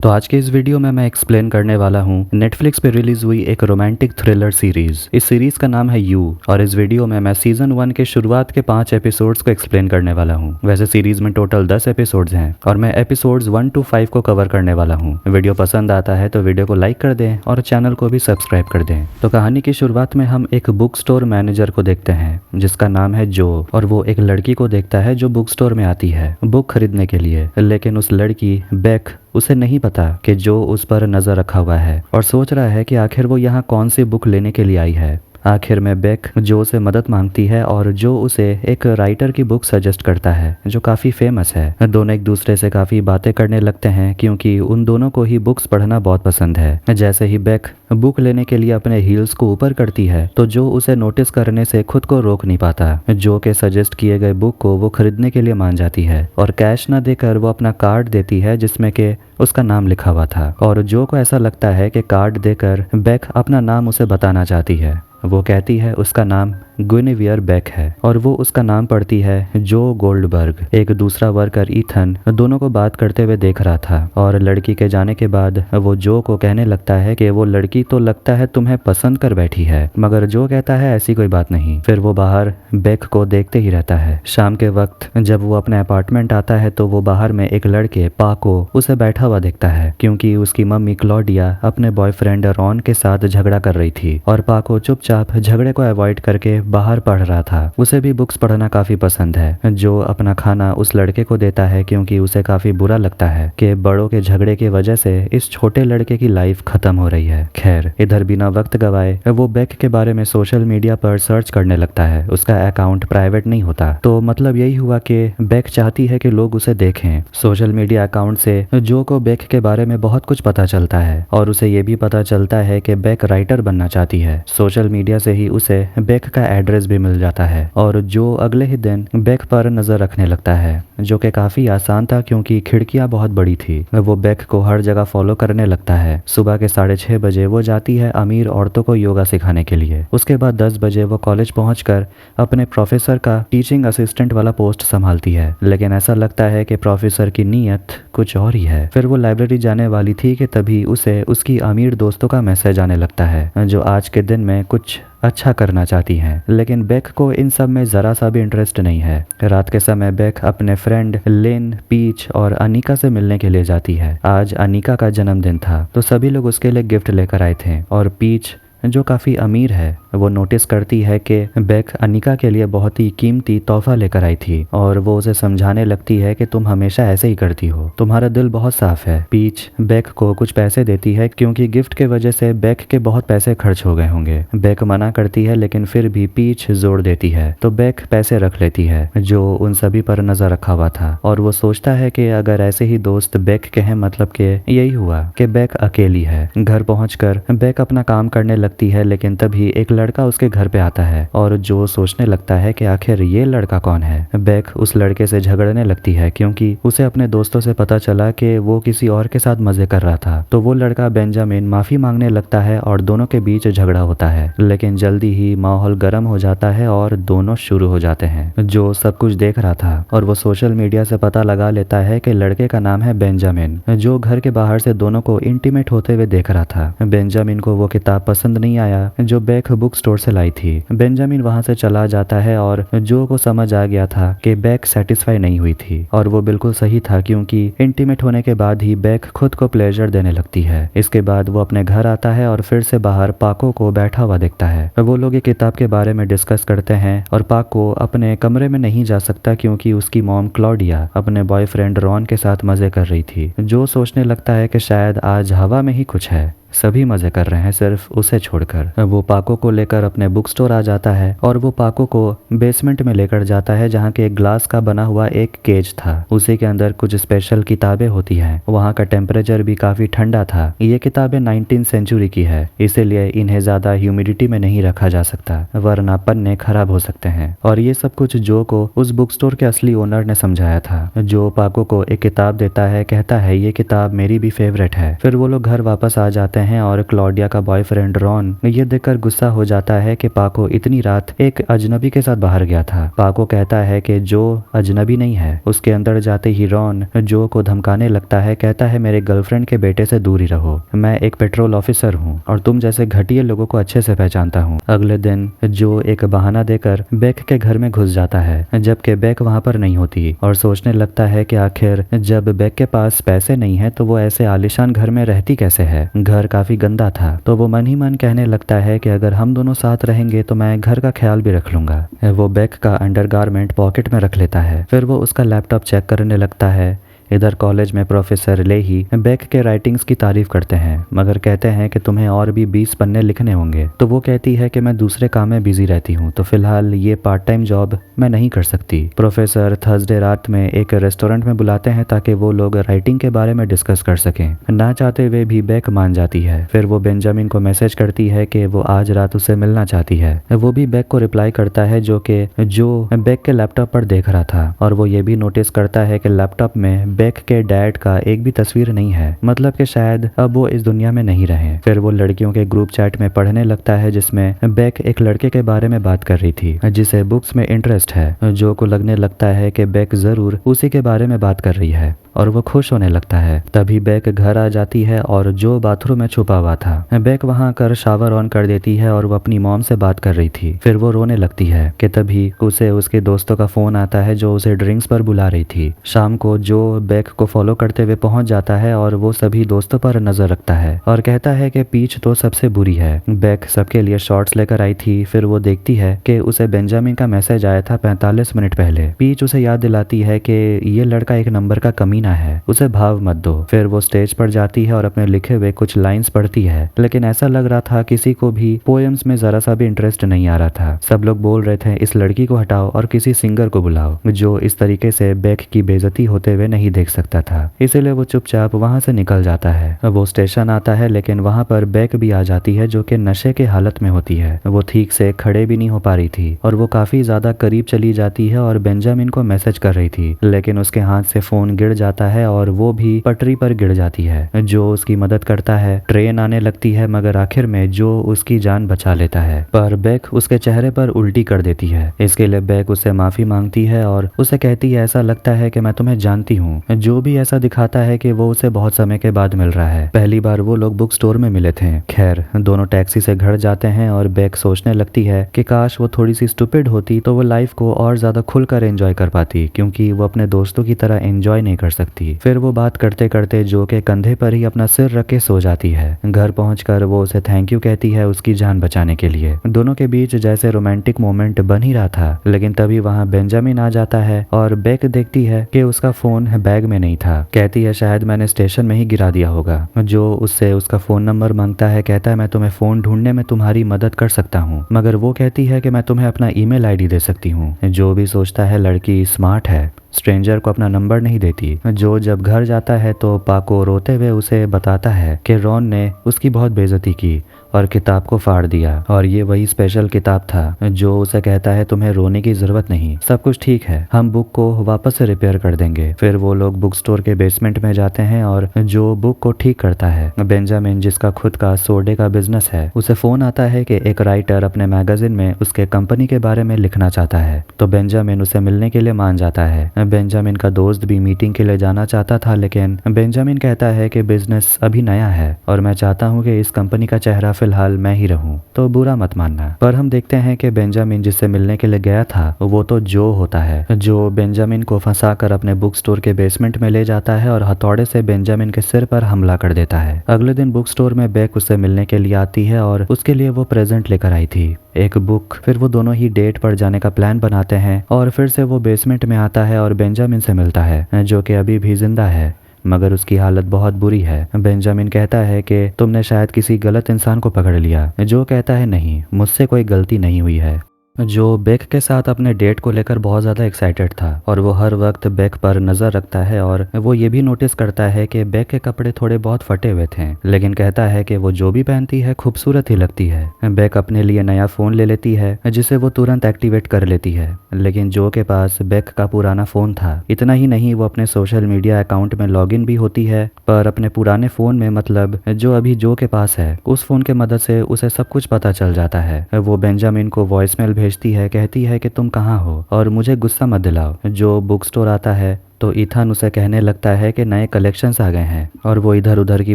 तो आज के इस वीडियो में मैं एक्सप्लेन करने वाला हूँ नेटफ्लिक्स पे रिलीज हुई एक रोमांटिक थ्रिलर सीरीज। इस सीरीज का नाम है यू और इस वीडियो में मैं सीजन 1 के शुरुआत के 5 एपिसोड्स को एक्सप्लेन करने वाला हूँ। वैसे सीरीज में टोटल 10 एपिसोड्स हैं और मैं एपिसोड्स 1 to 5 को कवर करने वाला हूँ। वीडियो पसंद आता है तो वीडियो को लाइक कर दें और चैनल को भी सब्सक्राइब कर दें। तो कहानी की शुरुआत में हम एक बुक स्टोर मैनेजर को देखते हैं जिसका नाम है जो, और वो एक लड़की को देखता है जो बुक स्टोर में आती है बुक खरीदने के लिए। लेकिन उस लड़की बेक, उसे नहीं पता कि जो उस पर नजर रखा हुआ है और सोच रहा है कि आखिर वो यहाँ कौन सी बुक लेने के लिए आई है। आखिर में बेक जो से मदद मांगती है और जो उसे एक राइटर की बुक सजेस्ट करता है जो काफी फेमस है। दोनों एक दूसरे से काफी बातें करने लगते हैं क्योंकि उन दोनों को ही बुक्स पढ़ना बहुत पसंद है। जैसे ही बेक बुक लेने के लिए अपने हील्स को ऊपर करती है तो जो उसे नोटिस करने से खुद को रोक नहीं पाता। जो के सजेस्ट किए गए बुक को वो खरीदने के लिए मान जाती है और कैश न देकर वो अपना कार्ड देती है जिसमें के उसका नाम लिखा हुआ था। और जो को ऐसा लगता है कि कार्ड देकर बेक अपना नाम उसे बताना चाहती है। वो कहती है उसका नाम गुइनेवियर बेक है और वो उसका नाम पढ़ती है जो गोल्डबर्ग। एक दूसरा वर्कर ईथन दोनों को बात करते हुए देख रहा था और लड़की के जाने के बाद वो जो को कहने लगता है कि वो लड़की तो लगता है तुम्हें पसंद कर बैठी है, मगर जो कहता है ऐसी कोई बात नहीं। फिर वो बाहर बेक को देखते ही रहता है। शाम के वक्त जब वो अपने अपार्टमेंट आता है तो वो बाहर में एक लड़के पाको उसे बैठा हुआ देखता है क्योंकि उसकी मम्मी क्लॉडिया अपने बॉयफ्रेंड रॉन के साथ झगड़ा कर रही थी और पाको चुपचाप झगड़े को अवॉइड करके बाहर पढ़ रहा था। उसे भी बुक्स पढ़ना काफी पसंद है। जो अपना खाना उस लड़के को देता है क्योंकि उसे काफी बुरा लगता है कि बड़ों के झगड़े की वजह से इस छोटे लड़के की लाइफ खत्म हो रही है। खैर, इधर बिना वक्त गवाए वो बेक के बारे में सोशल मीडिया पर सर्च करने लगता है। उसका अकाउंट प्राइवेट नहीं होता तो मतलब यही हुआ कि बेक चाहती है कि लोग उसे देखें। सोशल मीडिया अकाउंट से जो को बेक के बारे में बहुत कुछ पता चलता है और उसे ये भी पता चलता है कि बेक राइटर बनना चाहती है। सोशल मीडिया से ही उसे बेक का एड्रेस भी मिल जाता है और जो अगले ही दिन बेक पर नजर रखने लगता है, जो कि काफी आसान था क्योंकि खिड़कियां बहुत बड़ी थी। वो बेक को हर जगह फॉलो करने लगता है। सुबह के 6:30 बजे वो जाती है अमीर औरतों को योगा सिखाने के लिए। उसके बाद 10 बजे वो कॉलेज पहुंचकर अपने प्रोफेसर का टीचिंग असिस्टेंट वाला पोस्ट संभालती है, लेकिन ऐसा लगता है कि प्रोफेसर की नीयत कुछ और ही है। फिर वो लाइब्रेरी जाने वाली थी कि तभी उसे उसकी अमीर दोस्तों का मैसेज आने लगता है जो आज के दिन में कुछ अच्छा करना चाहती हैं, लेकिन बेक को इन सब में जरा सा भी इंटरेस्ट नहीं है। रात के समय बेक अपने फ्रेंड लेन, पीच और अनिका से मिलने के लिए जाती है। आज अनिका का जन्मदिन था तो सभी लोग उसके लिए गिफ्ट लेकर आए थे और पीच जो काफी अमीर है वो नोटिस करती है कि बेक अनिका के लिए बहुत ही कीमती तोहफा लेकर आई थी और वो उसे समझाने लगती है कि तुम हमेशा ऐसे ही करती हो, तुम्हारा दिल बहुत साफ है। पीच बेक को कुछ पैसे देती है क्योंकि गिफ्ट के वजह से बेक के बहुत पैसे खर्च हो गए होंगे। बेक मना करती है लेकिन फिर भी पीच जोर देती है तो बेक पैसे रख लेती है। जो उन सभी पर नजर रखा हुआ था और वो सोचता है कि अगर ऐसे ही दोस्त बेक के हैं मतलब कि यही हुआ कि बेक अकेली है। घर पहुंचकर बेक अपना काम करने लगती है, लेकिन तभी एक लड़का उसके घर पे आता है और जो सोचने लगता है कि आखिर ये लड़का कौन है। बेक उस लड़के से झगड़ने लगती है क्योंकि उसे अपने दोस्तों से पता चला कि वो किसी और के साथ मजे कर रहा था। तो वो लड़का बेंजामिन माफी मांगने लगता है और दोनों के बीच झगड़ा होता है, लेकिन जल्दी ही माहौल गर्म हो जाता है और दोनों शुरू हो जाते हैं। जो सब कुछ देख रहा था और वो सोशल मीडिया से पता लगा लेता है कि लड़के का नाम है बेंजामिन। जो घर के बाहर से दोनों को इंटीमेट होते हुए देख रहा था। बेंजामिन को वो किताब पसंद नहीं आया जो बेक बुक स्टोर से लाई थी। बेंजामिन वहां से चला जाता है और जो को समझ आ गया था कि बेक सेटिस्फाई नहीं हुई थी और वो बिल्कुल सही था क्योंकि इंटीमेट होने के बाद ही बेक खुद को प्लेजर देने लगती है। इसके बाद वो अपने घर आता है और फिर से बाहर पाको को बैठा हुआ देखता है। वो लोग एक किताब के बारे में डिस्कस करते हैं और पाको अपने कमरे में नहीं जा सकता क्योंकि उसकी मॉम क्लॉडिया अपने बॉयफ्रेंड रॉन के साथ मजे कर रही थी। जो सोचने लगता है कि शायद आज हवा में ही कुछ है, सभी मजे कर रहे हैं सिर्फ उसे छोड़कर। वो पाको को लेकर अपने बुक स्टोर आ जाता है और वो पाको को बेसमेंट में लेकर जाता है जहाँ के एक ग्लास का बना हुआ एक केज था। उसी के अंदर कुछ स्पेशल किताबें होती हैं। वहाँ का टेम्परेचर भी काफी ठंडा था। ये किताबें 19th सेंचुरी की है, इसीलिए इन्हें ज्यादा ह्यूमिडिटी में नहीं रखा जा सकता वरना पन्ने खराब हो सकते हैं। और ये सब कुछ जो को उस बुक स्टोर के असली ओनर ने समझाया था। जो पाको को एक किताब देता है, कहता है ये किताब मेरी भी फेवरेट है। फिर वो लोग घर वापस आ जाते जाते हैं और क्लॉडिया का बॉयफ्रेंड रॉन ये देखकर गुस्सा हो जाता है कि पाको इतनी रात एक अजनबी के साथ बाहर गया था। पाको कहता है कि जो अजनबी नहीं है। उसके अंदर जाते ही रॉन जो को धमकाने लगता है, कहता है मेरे गर्लफ्रेंड के बेटे से दूर ही रहो, मैं एक पेट्रोल ऑफिसर हूँ और तुम जैसे घटिया लोगों को अच्छे से पहचानता हूँ। अगले दिन जो एक बहाना देकर बेक के घर में घुस जाता है, जबकि बेक वहाँ पर नहीं होती और सोचने लगता है कि आखिर जब बेक के पास पैसे नहीं है तो वो ऐसे आलीशान घर में रहती कैसे है। घर काफी गंदा था तो वो मन ही मन कहने लगता है कि अगर हम दोनों साथ रहेंगे तो मैं घर का ख्याल भी रख लूंगा। वो बेक का अंडरगारमेंट पॉकेट में रख लेता है। फिर वो उसका लैपटॉप चेक करने लगता है। इधर कॉलेज में प्रोफेसर लेही बेक के राइटिंग्स की तारीफ करते हैं, मगर कहते हैं कि तुम्हें और भी 20 पन्ने लिखने होंगे। तो वो कहती है कि मैं दूसरे काम में बिजी रहती हूँ, तो फिलहाल ये पार्ट टाइम जॉब मैं नहीं कर सकती। प्रोफेसर थर्सडे रात में एक रेस्टोरेंट में बुलाते हैं ताकि वो लोग राइटिंग के बारे में डिस्कस कर सकें। ना चाहते हुए भी बेक मान जाती है। फिर वो बेंजामिन को मैसेज करती है कि वो आज रात उससे मिलना चाहती है। वो भी बेक को रिप्लाई करता है जो बेक के लैपटॉप पर देख रहा था, और वो ये भी नोटिस करता है कि लैपटॉप में बेक के डैड का एक भी तस्वीर नहीं है, मतलब कि शायद अब वो इस दुनिया में नहीं रहे। फिर वो लड़कियों के ग्रुप चैट में पढ़ने लगता है जिसमें बेक एक लड़के के बारे में बात कर रही थी जिसे बुक्स में इंटरेस्ट है। जो को लगने लगता है कि बेक जरूर उसी के बारे में बात कर रही है और वो खुश होने लगता है। तभी बेक घर आ जाती है और जो बाथरूम में छुपा हुआ था, बेक वहां आकर शावर ऑन कर देती है और वो अपनी मॉम से बात कर रही थी। फिर वो रोने लगती है कि तभी उसे उसके दोस्तों का फोन आता है जो उसे ड्रिंक्स पर बुला रही थी। शाम को जो बेक को फॉलो करते हुए पहुंच जाता है और वो सभी दोस्तों पर नजर रखता है और कहता है कि पीच तो सबसे बुरी है। बेक सबके लिए शॉर्ट्स लेकर आई थी। फिर वो देखती है कि उसे बेंजामिन का मैसेज आया था 45 मिनट पहले। पीच उसे याद दिलाती है कि ये लड़का एक नंबर का कमीना है, उसे भाव मत दो। फिर वो स्टेज पर जाती है और अपने लिखे हुए कुछ लाइंस पढ़ती है, लेकिन ऐसा लग रहा था किसी को भी पोएम्स में जरा सा भी इंटरेस्ट नहीं आ रहा था। सब लोग बोल रहे थे इस लड़की को हटाओ और किसी सिंगर को बुलाओ जो इस तरीके से बेक की बेइज्जती होते हुए नहीं देख सकता था। इसीलिए वो चुपचाप वहां से निकल जाता है। वो स्टेशन आता है, लेकिन वहां पर बेक भी आ जाती है जो कि नशे के हालत में होती है। वो ठीक से खड़े भी नहीं हो पा रही थी और वो काफी ज्यादा करीब चली जाती है और बेंजामिन को मैसेज कर रही थी, लेकिन उसके हाथ से फोन गिर जाता है और वो भी पटरी पर गिर जाती है। जो उसकी मदद करता है। ट्रेन आने लगती है, मगर आखिर में जो उसकी जान बचा लेता है, पर बेक उसके चेहरे पर उल्टी कर देती है। इसके लिए बेक उससे माफी मांगती है और उसे कहती है ऐसा लगता है कि मैं तुम्हें जानती हूँ। जो भी ऐसा दिखाता है कि वो उसे बहुत समय के बाद मिल रहा है। पहली बार वो लोग बुक स्टोर में मिले थे। खैर दोनों टैक्सी से घर जाते हैं और बेक सोचने लगती है कि काश वो थोड़ी सी स्टूपिड होती तो वो लाइफ को और ज्यादा खुलकर एंजॉय कर पाती, क्योंकि वो अपने दोस्तों की तरह एंजॉय नहीं कर सकती। फिर वो बात करते करते जो के कंधे पर ही अपना सिर रख के सो जाती है। घर पहुंचकर वो उसे थैंक यू कहती है उसकी जान बचाने के लिए। दोनों के बीच जैसे रोमांटिक मोमेंट बन ही रहा था, लेकिन तभी वहां बेंजामिन आ जाता है और बेक देखती है कि उसका फोन बैग में नहीं था। कहती है शायद मैंने स्टेशन में ही गिरा दिया होगा। जो उससे उसका फोन नंबर मांगता है, कहता है मैं तुम्हें फोन ढूंढने में तुम्हारी मदद कर सकता हूँ, मगर वो कहती है कि मैं तुम्हें अपना ईमेल आईडी दे सकती हूँ। जो भी सोचता है लड़की स्मार्ट है, स्ट्रेंजर को अपना नंबर नहीं देती। जो जब घर जाता है तो पाको रोते हुए उसे बताता है कि रॉन ने उसकी बहुत बेइज्जती की और किताब को फाड़ दिया, और ये वही स्पेशल किताब था। जो उसे कहता है तुम्हें रोने की जरूरत नहीं, सब कुछ ठीक है, हम बुक को वापस से रिपेयर कर देंगे। फिर वो लोग बुक स्टोर के बेसमेंट में जाते हैं और जो बुक को ठीक करता है बेंजामिन, जिसका खुद का सोडे का बिजनेस है, उसे फोन आता है कि एक राइटर अपने मैगजीन में उसके कंपनी के बारे में लिखना चाहता है। तो बेंजामिन उसे मिलने के लिए मान जाता है। बेंजामिन का दोस्त भी मीटिंग के लिए जाना चाहता था, लेकिन बेंजामिन कहता है कि बिजनेस अभी नया है और मैं चाहता हूँ कि इस कंपनी का चेहरा फिलहाल मैं ही रहूं, तो बुरा मत मानना। पर हम देखते हैं कि बेंजामिन जिससे मिलने के लिए गया था वो तो जो होता है, जो बेंजामिन को फंसाकर अपने बुक स्टोर के बेसमेंट में ले जाता है और हथौड़े से बेंजामिन के सिर पर हमला कर देता है। अगले दिन बुक स्टोर में बेक उससे मिलने के लिए आती है और उसके लिए वो प्रेजेंट लेकर आई थी, एक बुक। फिर वो दोनों ही डेट पर जाने का प्लान बनाते हैं और फिर से वो बेसमेंट में आता है और बेंजामिन से मिलता है जो कि अभी भी जिंदा है, मगर उसकी हालत बहुत बुरी है। बेंजामिन कहता है कि तुमने शायद किसी गलत इंसान को पकड़ लिया। जो कहता है नहीं, मुझसे कोई गलती नहीं हुई है। जो बेक के साथ अपने डेट को लेकर बहुत ज़्यादा एक्साइटेड था और वो हर वक्त बेक पर नज़र रखता है और वो ये भी नोटिस करता है कि बेक के कपड़े थोड़े बहुत फटे हुए थे, लेकिन कहता है कि वो जो भी पहनती है खूबसूरत ही लगती है। बेक अपने लिए नया फ़ोन ले लेती है जिसे वो तुरंत एक्टिवेट कर लेती है, लेकिन जो के पास बेक का पुराना फ़ोन था। इतना ही नहीं, वो अपने सोशल मीडिया अकाउंट में लॉगिन भी होती है, पर अपने पुराने फ़ोन में, मतलब जो अभी जो के पास है, उस फ़ोन के मदद से उसे सब कुछ पता चल जाता है। वो बेंजामिन को वॉइसमेल भेजती है, कहती है कि तुम कहाँ हो और मुझे गुस्सा मत दिलाओ। जो बुक स्टोर आता है तो ईथन उसे कहने लगता है कि नए कलेक्शंस आ गए हैं और वो इधर उधर की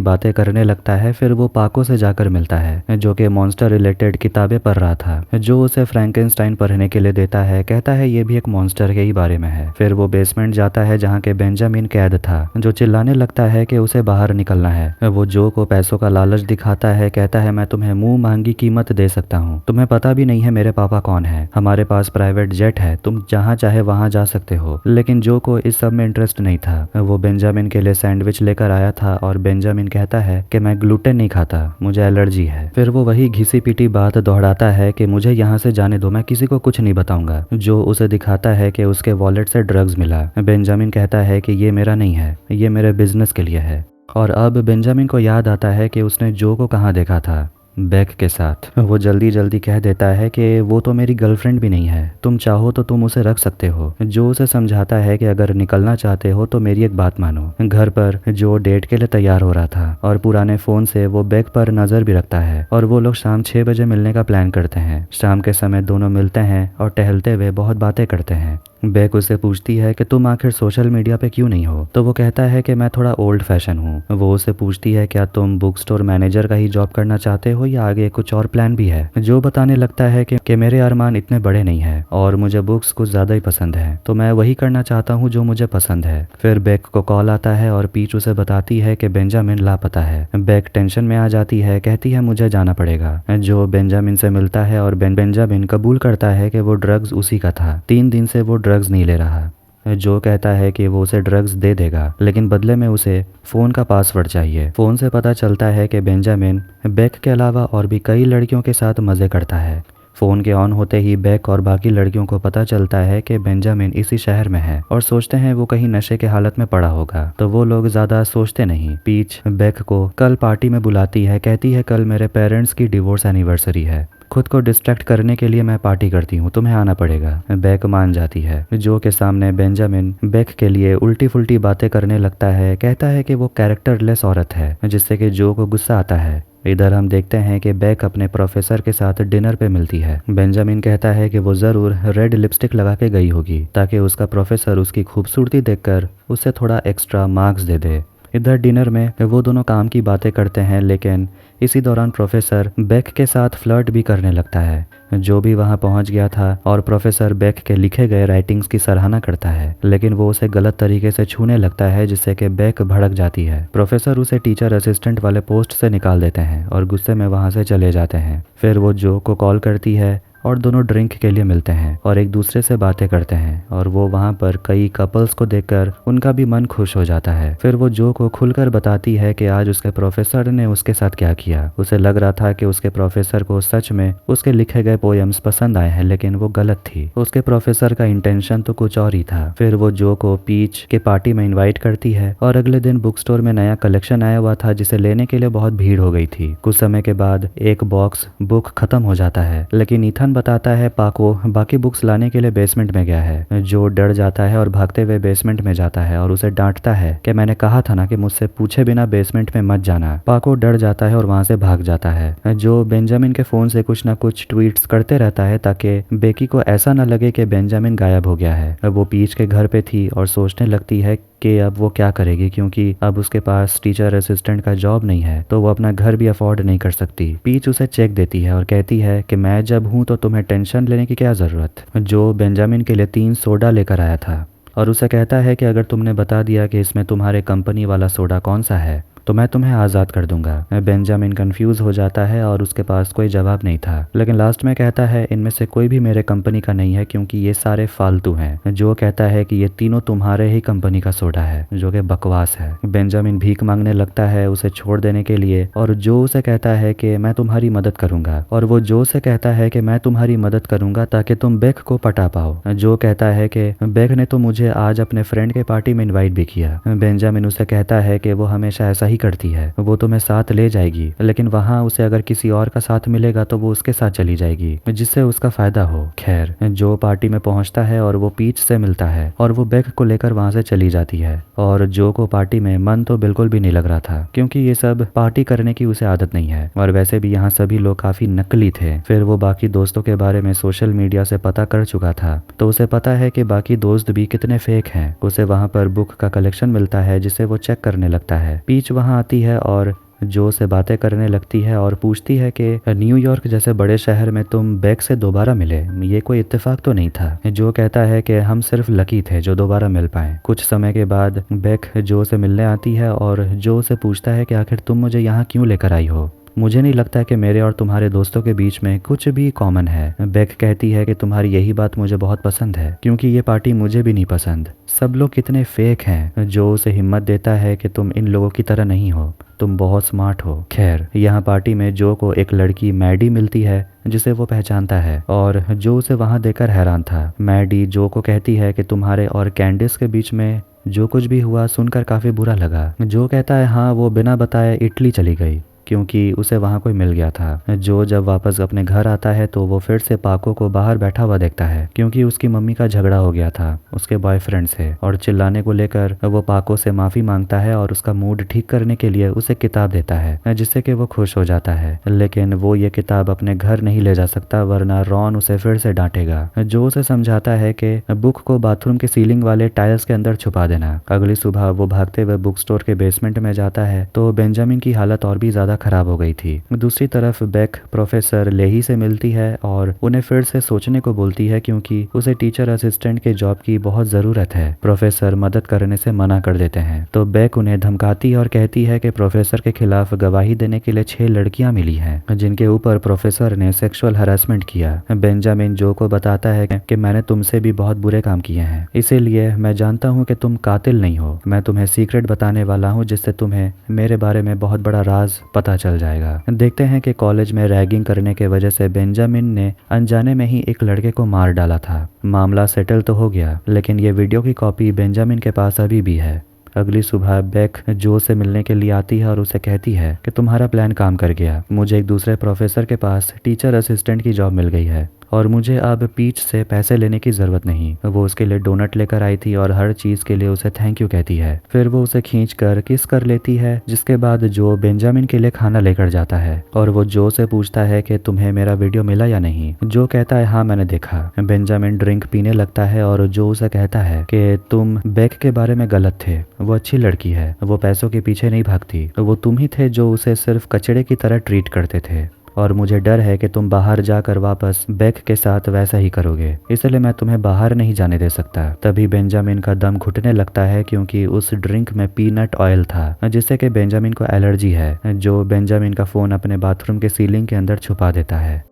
बातें करने लगता है। फिर वो पाको से जाकर मिलता है जो कि मॉन्स्टर रिलेटेड किताबें पढ़ रहा था, जो उसे फ्रैंकेनस्टाइन पढ़ने के लिए देता है। कहता है ये भी एक मॉन्स्टर के ही बारे में है। फिर वो बेसमेंट जाता है जहाँ के बेंजामिन कैद था, जो चिल्लाने लगता है कि उसे बाहर निकलना है। वो जो को पैसों का लालच दिखाता है, कहता है मैं तुम्हें मुंह मांगी कीमत दे सकता हूँ, तुम्हें पता भी नहीं है मेरे पापा कौन है, हमारे पास प्राइवेट जेट है, तुम जहाँ चाहे वहाँ जा सकते हो। लेकिन जो को इस सब में इंटरेस्ट नहीं था। वो बेंजामिन के लिए सैंडविच लेकर आया था और बेंजामिन कहता है कि मैं ग्लूटेन नहीं खाता, मुझे एलर्जी है। फिर वो वही घिसी पिटी बात दोहराता है कि मुझे यहाँ से जाने दो, मैं किसी को कुछ नहीं बताऊंगा। जो उसे दिखाता है कि उसके वॉलेट से ड्रग्स मिला। बेंजामिन कहता है कि ये मेरा नहीं है, ये मेरे बिजनेस के लिए है। और अब बेंजामिन को याद आता है कि उसने जो को कहाँ देखा था, बेक के साथ। वो जल्दी जल्दी कह देता है कि वो तो मेरी गर्लफ्रेंड भी नहीं है, तुम चाहो तो तुम उसे रख सकते हो। जो उसे समझाता है कि अगर निकलना चाहते हो तो मेरी एक बात मानो। घर पर जो डेट के लिए तैयार हो रहा था और पुराने फोन से वो बेक पर नजर भी रखता है और वो लोग शाम 6 बजे मिलने का प्लान करते हैं। शाम के समय दोनों मिलते हैं और टहलते हुए बहुत बातें करते हैं। बेक उससे पूछती है कि तुम आखिर सोशल मीडिया पे क्यों नहीं हो, तो वो कहता है कि मैं थोड़ा ओल्ड फैशन हूँ। वो उससे पूछती है क्या तुम बुक स्टोर मैनेजर का ही जॉब करना चाहते हो या आगे कुछ और प्लान भी है। जो बताने लगता है कि मेरे अरमान इतने बड़े नहीं है और मुझे बुक्स कुछ ज्यादा ही पसंद है, तो मैं वही करना चाहता हूँ जो मुझे पसंद है। फिर बेक को कॉल आता है और पीच उसे बताती है कि बेंजामिन लापता है। बेक टेंशन में आ जाती है, कहती है मुझे जाना पड़ेगा। जो बेंजामिन से मिलता है और बेंजामिन कबूल करता है कि वो ड्रग्स उसी का था। 3 दिन से वो ड्रग्स नहीं ले रहा। जो कहता है कि वो उसे ड्रग्स दे देगा, लेकिन बदले में उसे फ़ोन का पासवर्ड चाहिए। फ़ोन से पता चलता है कि बेंजामिन बेक के अलावा और भी कई लड़कियों के साथ मज़े करता है। फ़ोन के ऑन होते ही बेक और बाकी लड़कियों को पता चलता है कि बेंजामिन इसी शहर में है और सोचते हैं वो कहीं नशे के हालत में पड़ा होगा, तो वो लोग ज़्यादा सोचते नहीं। पीच बेक को कल पार्टी में बुलाती है, कहती है कल मेरे पेरेंट्स की डिवोर्स एनिवर्सरी है, खुद को डिस्ट्रैक्ट करने के लिए मैं पार्टी करती हूँ, तुम्हें आना पड़ेगा। बेक मान जाती है। जो के सामने बेंजामिन बेक के लिए उल्टी फुल्टी बातें करने लगता है, कहता है कि वो कैरेक्टरलेस औरत है, जिससे कि जो को गुस्सा आता है। इधर हम देखते हैं कि बेक अपने प्रोफेसर के साथ डिनर पे मिलती है। बेंजामिन कहता है कि वो ज़रूर रेड लिपस्टिक लगा के गई होगी ताकि उसका प्रोफेसर उसकी खूबसूरती देखकर उससे थोड़ा एक्स्ट्रा मार्क्स दे दे। इधर डिनर में वो दोनों काम की बातें करते हैं, लेकिन इसी दौरान प्रोफेसर बेक के साथ फ्लर्ट भी करने लगता है। जो भी वहां पहुंच गया था और प्रोफेसर बेक के लिखे गए राइटिंग्स की सराहना करता है, लेकिन वो उसे गलत तरीके से छूने लगता है, जिससे कि बेक भड़क जाती है। प्रोफेसर उसे टीचर असिस्टेंट वाले पोस्ट से निकाल देते हैं और गुस्से में वहां से चले जाते हैं। फिर वो जो को कॉल करती है और दोनों ड्रिंक के लिए मिलते हैं और एक दूसरे से बातें करते हैं और वो वहाँ पर कई कपल्स को देखकर उनका भी मन खुश हो जाता है। फिर वो जो को खुलकर बताती है कि आज उसके प्रोफेसर ने उसके साथ क्या किया। उसे लग रहा था कि उसके प्रोफेसर को सच में उसके लिखे गए पोएम्स पसंद आए हैं, लेकिन वो गलत थी। उसके प्रोफेसर का इंटेंशन तो कुछ और ही था। फिर वो जो को पीच के पार्टी में इन्वाइट करती है और अगले दिन बुक स्टोर में नया कलेक्शन आया हुआ था, जिसे लेने के लिए बहुत भीड़ हो गई थी। कुछ समय के बाद एक बॉक्स बुक खत्म हो जाता है, लेकिन ईथन बताता है पाको बाकी बुक्स लाने के लिए बेसमेंट में गया है। जो डर जाता है और भागते हुए बेसमेंट में जाता है और उसे डांटता है कि मैंने कहा था ना कि मुझसे पूछे बिना बेसमेंट में मत जाना। पाको डर जाता है और वहां से भाग जाता है। जो बेंजामिन के फोन से कुछ ना कुछ ट्वीट्स करते रहता है ताकि बेकी को ऐसा ना लगे कि बेंजामिन गायब हो गया है। वो पीच के घर पे थी और सोचने लगती है कि अब वो क्या करेगी, क्योंकि अब उसके पास टीचर असिस्टेंट का जॉब नहीं है, तो वो अपना घर भी अफोर्ड नहीं कर सकती। पीच उसे चेक देती है और कहती है कि मैं जब हूँ तो तुम्हें टेंशन लेने की क्या ज़रूरत। जो बेंजामिन के लिए 3 सोडा लेकर आया था और उसे कहता है कि अगर तुमने बता दिया कि इसमें तुम्हारे कंपनी वाला सोडा कौन सा है तो मैं तुम्हें आज़ाद कर दूंगा। बेंजामिन कंफ्यूज हो जाता है और उसके पास कोई जवाब नहीं था, लेकिन लास्ट में कहता है इनमें से कोई भी मेरे कंपनी का नहीं है क्योंकि ये सारे फालतू हैं। जो कहता है कि ये तीनों तुम्हारे ही कंपनी का सोडा है, जो कि बकवास है। बेंजामिन भीख मांगने लगता है उसे छोड़ देने के लिए, और जो उसे कहता है कि मैं तुम्हारी मदद करूंगा, और वो जो से कहता है कि मैं तुम्हारी मदद करूंगा ताकि तुम बेक को पटा पाओ। जो कहता है कि बेक ने तो मुझे आज अपने फ्रेंड के पार्टी में इनवाइट भी किया। बेंजामिन उसे कहता है कि वो हमेशा ऐसा ही करती है, वो तुम्हें साथ ले जाएगी, लेकिन वहां उसे अगर किसी और का साथ मिलेगा तो वो उसके साथ चली जाएगी जिससे उसका फायदा हो। खैर, जो पार्टी में पहुंचता है और वो पीच से मिलता है और वो बेक को लेकर वहां से चली जाती है। और जो को पार्टी में मन तो बिल्कुल भी नहीं लग रहा था क्योंकि ये सब पार्टी करने की उसे आदत नहीं है, और वैसे भी यहाँ सभी लोग काफी नकली थे। फिर वो बाकी दोस्तों के बारे में सोशल मीडिया से पता कर चुका था, तो उसे पता है कि बाकी दोस्त भी कितने फेक हैं। उसे वहां पर बुक का कलेक्शन मिलता है जिसे वो चेक करने लगता है। पीच वहां आती है और जो से बातें करने लगती है और पूछती है कि न्यूयॉर्क जैसे बड़े शहर में तुम बेक से दोबारा मिले, ये कोई इत्तेफाक तो नहीं था। जो कहता है कि हम सिर्फ लकी थे जो दोबारा मिल पाए। कुछ समय के बाद बेक जो से मिलने आती है और जो से पूछता है कि आखिर तुम मुझे यहाँ क्यों लेकर आई हो। मुझे नहीं लगता कि मेरे और तुम्हारे दोस्तों के बीच में कुछ भी कॉमन है। बेक कहती है कि तुम्हारी यही बात मुझे बहुत पसंद है क्योंकि ये पार्टी मुझे भी नहीं पसंद। सब लोग कितने फेक हैं। जो उसे हिम्मत देता है कि तुम इन लोगों की तरह नहीं हो, तुम बहुत स्मार्ट हो। खैर, यहाँ पार्टी में जो को एक लड़की मैडी मिलती है जिसे वो पहचानता है, और जो उसे वहां देखकर हैरान था। मैडी जो को कहती है कि तुम्हारे और कैंडिस के बीच में जो कुछ भी हुआ सुनकर काफी बुरा लगा। जो कहता है हाँ, वो बिना बताए इटली चली गई क्योंकि उसे वहां कोई मिल गया था। जो जब वापस अपने घर आता है तो वो फिर से पाको को बाहर बैठा हुआ देखता है क्योंकि उसकी मम्मी का झगड़ा हो गया था उसके बॉयफ्रेंड से, और चिल्लाने को लेकर वो पाको से माफी मांगता है और उसका मूड ठीक करने के लिए उसे किताब देता है जिससे कि वो खुश हो जाता है। लेकिन वो ये किताब अपने घर नहीं ले जा सकता वरना रॉन उसे फिर से डांटेगा। जो उसे समझाता है कि बुक को बाथरूम के सीलिंग वाले टाइल्स के अंदर छुपा देना। अगली सुबह वो भागते हुए बुक स्टोर के बेसमेंट में जाता है तो बेंजामिन की हालत और भी ज्यादा खराब हो गई थी। दूसरी तरफ बेक प्रोफेसर लेही से मिलती है और उन्हें फिर से सोचने को बोलती है क्योंकि उसे टीचर असिस्टेंट के जॉब की बहुत जरूरत है। प्रोफेसर मदद करने से मना कर देते हैं तो बेक उन्हें धमकाती है और कहती है कि प्रोफेसर के खिलाफ गवाही देने के लिए 6 लड़कियां मिली हैं जिनके ऊपर प्रोफेसर ने सेक्सुअल हरासमेंट किया। बेंजामिन जो को बताता है कि मैंने तुमसे भी बहुत बुरे काम किए हैं, इसीलिए मैं जानता हूँ कि तुम कातिल नहीं हो। मैं तुम्हें सीक्रेट बताने वाला हूँ जिससे तुम्हें मेरे बारे में बहुत बड़ा राज पता चल जाएगा। देखते हैं कि कॉलेज में रैगिंग करने के वजह से बेंजामिन ने अनजाने में ही एक लड़के को मार डाला था। मामला सेटल तो हो गया, लेकिन ये वीडियो की कॉपी बेंजामिन के पास अभी भी है। अगली सुबह बेक जो से मिलने के लिए आती है और उसे कहती है कि तुम्हारा प्लान काम कर गया। मुझे एक दूसरे प्रोफेसर के पास टीचर असिस्टेंट की जॉब मिल गई है और मुझे अब पीच से पैसे लेने की जरूरत नहीं। वो उसके लिए डोनट लेकर आई थी और हर चीज के लिए उसे थैंक यू कहती है। फिर वो उसे खींचकर किस कर लेती है, जिसके बाद जो बेंजामिन के लिए खाना लेकर जाता है और वो जो से पूछता है कि तुम्हें मेरा वीडियो मिला या नहीं। जो कहता है हाँ मैंने देखा। बेंजामिन ड्रिंक पीने लगता है और जो उसे कहता है कि तुम बेक के बारे में गलत थे, वो अच्छी लड़की है, वो पैसों के पीछे नहीं भागती, वो तुम ही थे जो उसे सिर्फ कचड़े की तरह ट्रीट करते थे और मुझे डर है कि तुम बाहर जाकर वापस बेक के साथ वैसा ही करोगे, इसलिए मैं तुम्हें बाहर नहीं जाने दे सकता। तभी बेंजामिन का दम घुटने लगता है क्योंकि उस ड्रिंक में पीनट ऑयल था जिससे कि बेंजामिन को एलर्जी है। जो बेंजामिन का फोन अपने बाथरूम के सीलिंग के अंदर छुपा देता है।